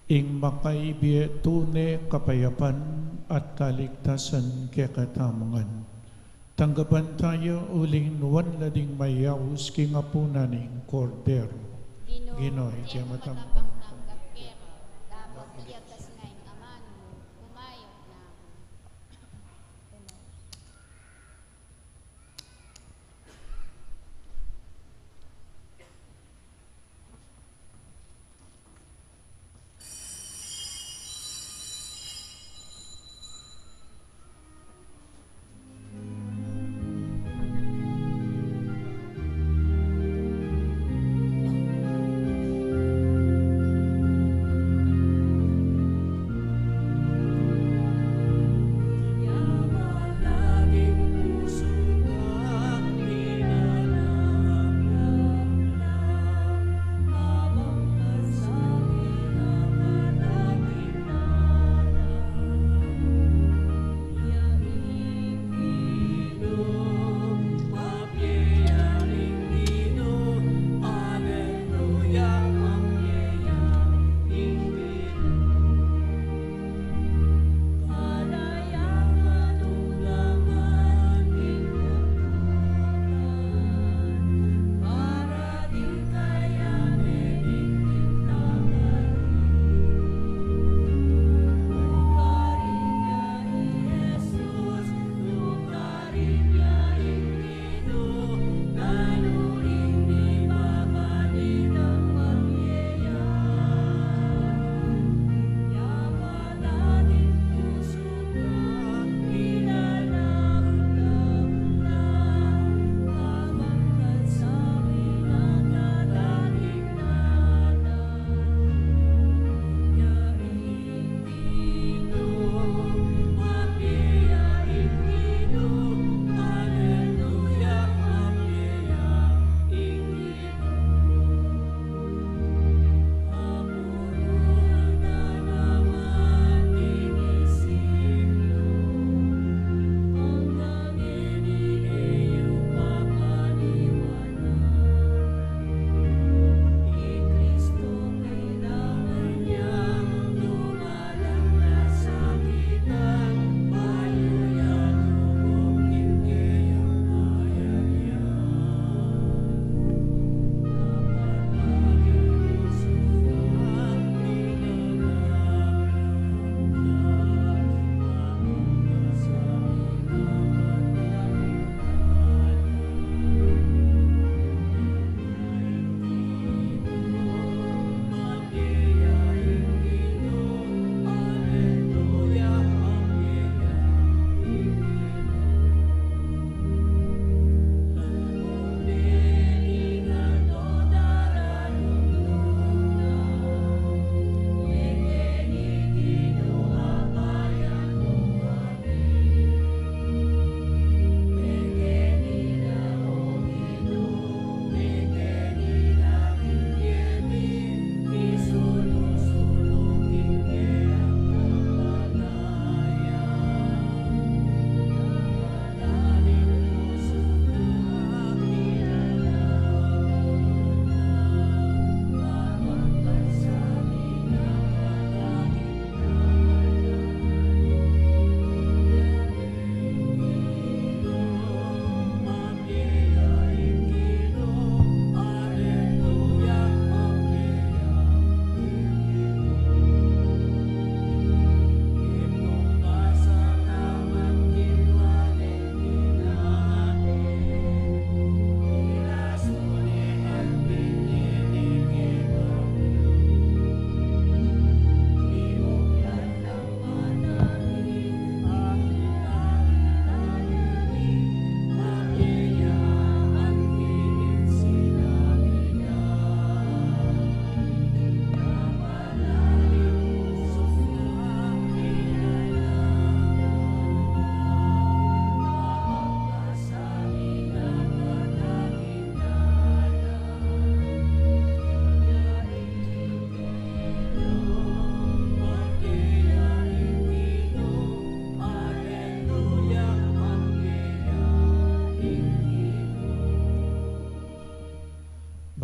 ing makaibiye tune kapayapan at kaligtasan kaya katamangan. Tanggapan tayo uling nuwan lading mayawus king apunaning kordero. Ginoy, tiya matamang.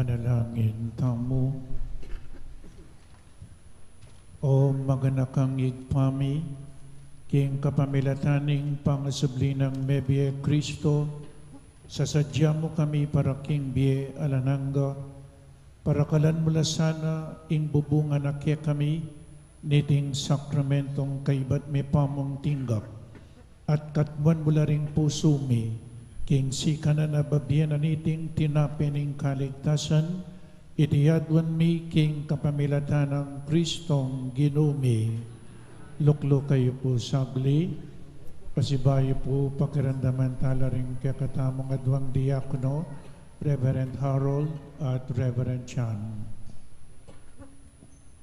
Manalangin tamo. O maganakang igpami, king kapamilataning pangasubli ng Mebie Kristo, sasadya mo kami para king bie alananga, para kalan mula sana ing bubungan na kaya kami, niting sakramentong kaibat may pamong tinggap, at katwan mula ring puso mi, king sika na nababyan na niting tinapining kaligtasan, itiyadwan mi king kapamilatan ng Kristong ginumi. Luklo kayo po sagli, pasibayo po pakiramdaman tala rin kakatamong adwang diakono, Reverend Harold at Reverend Chan.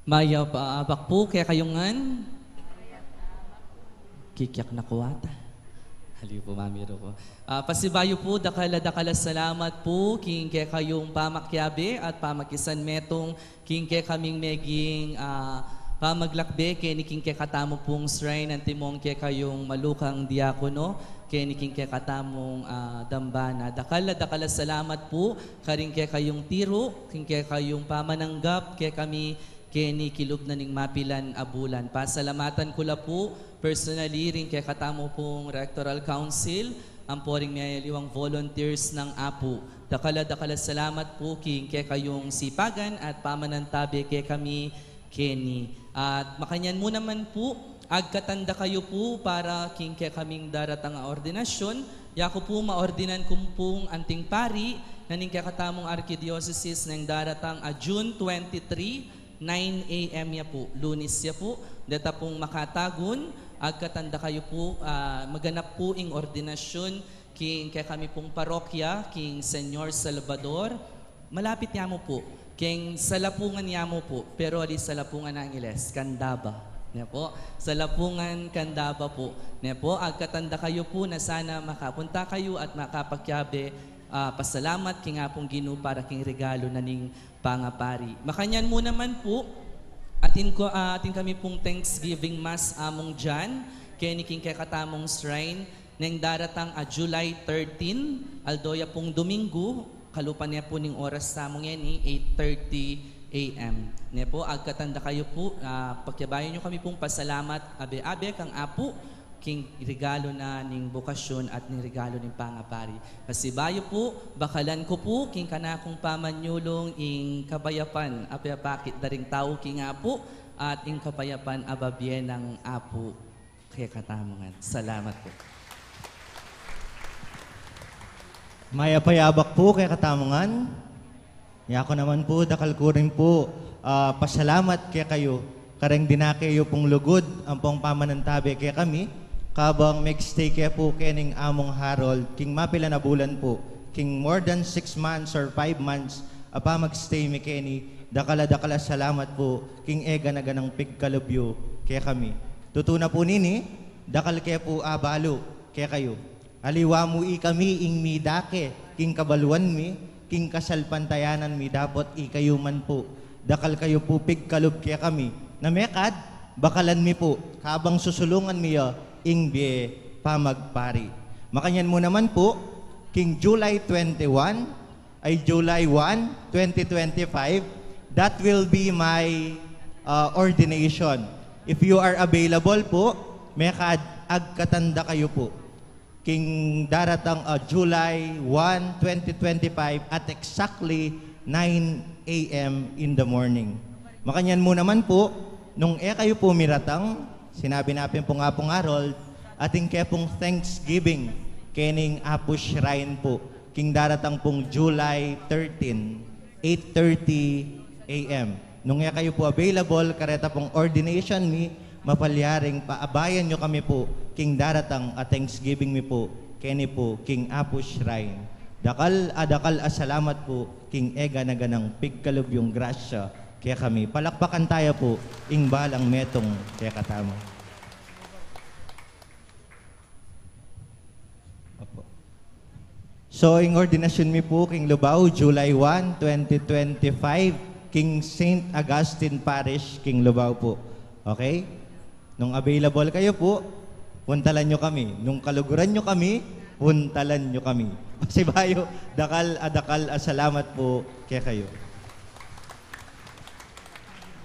Maya paabak po kaya kayongan. Kikyak na kuwata. Haliw po, mamiro po. Pasibayo po, dakala salamat po, king kaya kayong pamakyabe at pamakisan metong, king kaya kaming meging pamaglakbe, kaya ni king kaya katamo pong shrine, antimong kaya kayong malukang diakono, kaya ni king kaya katamong dambana. Dakala salamat po, karing kaya kayong tiro, king kaya kayong pamananggap, kaya kami kaya ni kilog na ning mapilan abulan. Pasalamatan ko la po, personally rin kaya katamo pong Rectoral Council, ang poring mayaliwang volunteers ng APU. Dakala salamat po king kaya kayong sipagan at pamanantabi kaya kami Kenny. At makanyan mo naman po, agkatanda kayo po para king kaya kaming daratang ordinasyon. Yako po maordinan kong pong anting pari na ning kaya katamong Archdiocese ng daratang June 23, 9 a.m. ya po, Lunes ya po. Data pong makatagon, agkatanda kayo po, maganap po ing ordinasyon king kaya kami pong parokya, king Senyor Salvador. Malapit niya mo po, king salapungan niya mo po, pero ali salapungan ng Angeles, Candaba. Niya po, salapungan Candaba po. Niya po, agkatanda kayo po na sana makapunta kayo at makapagyabe. Pasalamat king nga pong Ginoo para king regalo na ning pangapari. Makanyan mo naman po, atin kami pong Thanksgiving Mass among dyan, kaya ni king kaya katamong shrine, nang daratang July 13, aldoya pong Domingo, kalupan niya po ning oras sa among yan, 8:30 a.m. Niya po, agkatanda kayo po, pagyabayan nyo kami pong pasalamat, abe-abe kang apo, king regalo na ning bukasyon at ning regalo ning pangapari. Kasi bayo po, bakalan ko po, king kanakong pamanyulong ing kabayapan, apayapakit na ring tao king apo, at ing kabayapan ababye ng apo. Kaya katamongan. Salamat po. Maya payabak po kay katamongan. Yako naman po, dakal ko rin po, pasalamat kaya kayo. Kareng dinakayo pong lugod, ang pong pamanantabi kaya kami, kabang mag-stay kaya po kening among Harold, king mapila na bulan po, king more than 6 months or 5 months, apa mag-stay mi keni, dakala salamat po, king ega na ganang pigkalubyo kaya kami. Tutuna po nini, dakal kaya po abalo kaya kayo. Aliwa mo kami ing mi dake, king kabaluan mi, king kasalpantayanan mi, dapat kayo man po. Dakal kayo po pigkalub kaya kami. Namekad, bakalan mi po, habang susulungan mi ing bie pamagpari. Makanyan mo naman po, king July 21, ay July 1, 2025, that will be my ordination. If you are available po, mekad agkatanda kayo po. King daratang July 1, 2025 at exactly 9 a.m. in the morning. Makanyan mo naman po, nung kayo po miratang, sinabi natin po nga pong Harold, ating kaya pong Thanksgiving, kening Apo Shrine po, king daratang pong July 13, 8:30 a.m. Nung kayo po available, kareta pong ordination mi, mapalyaring paabayan nyo kami po, king daratang Thanksgiving mi po, keni po, king Apo Shrine. Dakal salamat po, king ega na ganang pigkalog yung grasya, kaya kami, palakpakan tayo po, ing balang metong kaya katama. So, ing ordinasyon mi po, king Lubao, July 1, 2025, king St. Augustine Parish, king Lubao po. Okay? Nung available kayo po, puntalan nyo kami. Nung kaluguran nyo kami, puntalan nyo kami. Pasibayo, dakal, salamat po kaya kayo.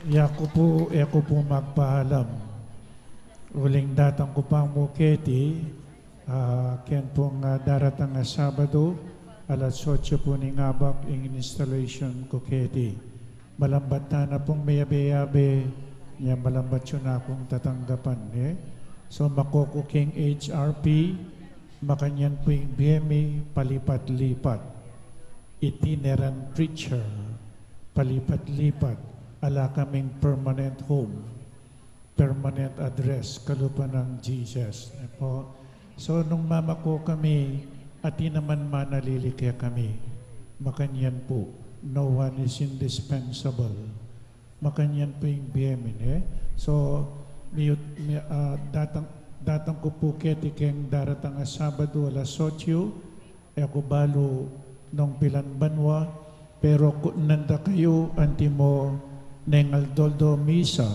Ako po magpaalam. Uling datang ko pang muketi, ken pong daratang Sabado, alas 8 po ni ngabak in installation ko keti. Malambat na pong mayabe-yabe, niya malambat yun na akong tatanggapan. So makoko king HRP, makanyan po yung BME, palipat-lipat. Itinerant preacher, palipat-lipat. Ala kaming permanent home, permanent address, kalupa ng Jesus. So nung mamako kami, at naman manalilikya kami, makanyan po, no one is indispensable. Makanyan po yung BMN. So, datang ko po ketikeng daratang Sabado alas 8, ako balo nung pilan banwa, pero kung nanda kayo, antimo, neng aldoldo misa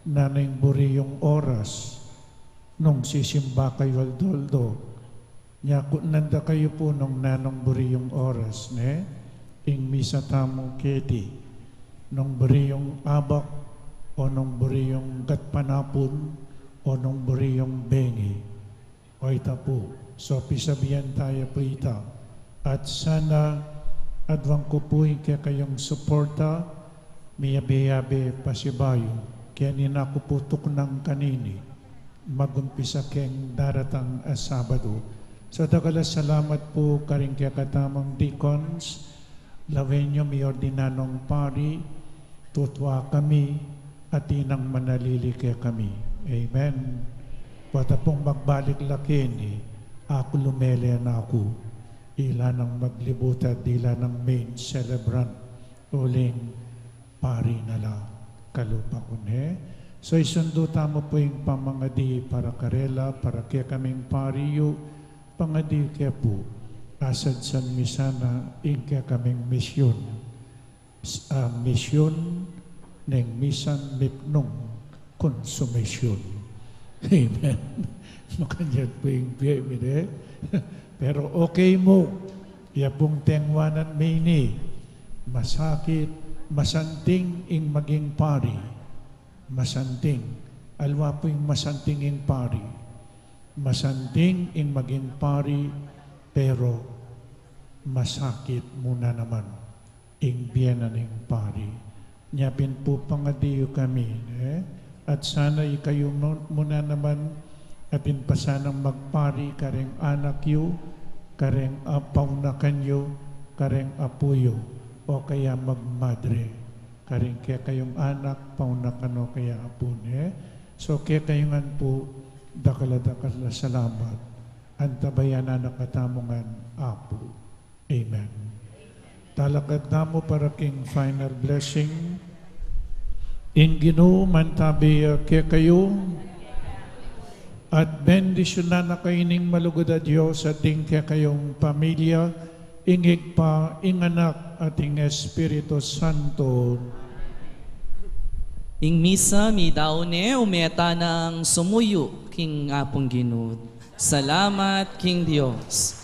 na neng buri yung oras nung sisimba kayo aldoldo nya kung nanda kayo po nung nanong buri yung oras ing misa tamong keti nung buri yung abak o nung buri yung gatpanapon o nung buri yung bengi o ita po so pisabihan tayo po ita at sana adwang ko po yung kayong suporta miyabe-yabe pasibayo, kaya ninakuputok ng kanini, magumpisa keng daratang Sabado. So dagala salamat po karing kaya katamang deacons, lawenyo mi ordinanong pari, tutwa kami, at inang manalili kaya kami. Amen. Pata pong magbalik lakini, ako lumele na ako, ila ng maglibutat, ila ng main celebrant, uling pari na lang, kalupa ko So isundo tamo po yung pamangadi para karela, para kaya kaming pariyo, pangadi kaya po, asad san misana, in kaya kaming misyon. Misyon, neng misan mipnong konsumisyon. Amen. Makanyad po yung biyemine. Pero okay mo, yapong tengwanan mini, masakit, masanting ing maging pari. Masanting. Alwa po yung masanting ing pari. Masanting ing maging pari, pero masakit muna naman ing biyanan ing pari. Nyapin po pangadiyo kami. At sana kayo muna naman atin pa sanang magpari kareng anak yu, kareng apaw na kanyo, kareng apuyo. O kaya magmadre. Karing kaya kayong anak, paunakan o kaya apune. So kaya kayongan po, dakala-dakala salamat. Antabayan na nakatamungan apo. Amen. Talakad na mo para king final blessing. Ingino mantabi kaya kayo, at bendisyon na kaining malugod a Diyos at kaya kayong pamilya, ingig pa, inganak ating Espiritu Santo. Ing misa mi daone umeta ng sumuyo king apong Ginoo. Salamat king Dios.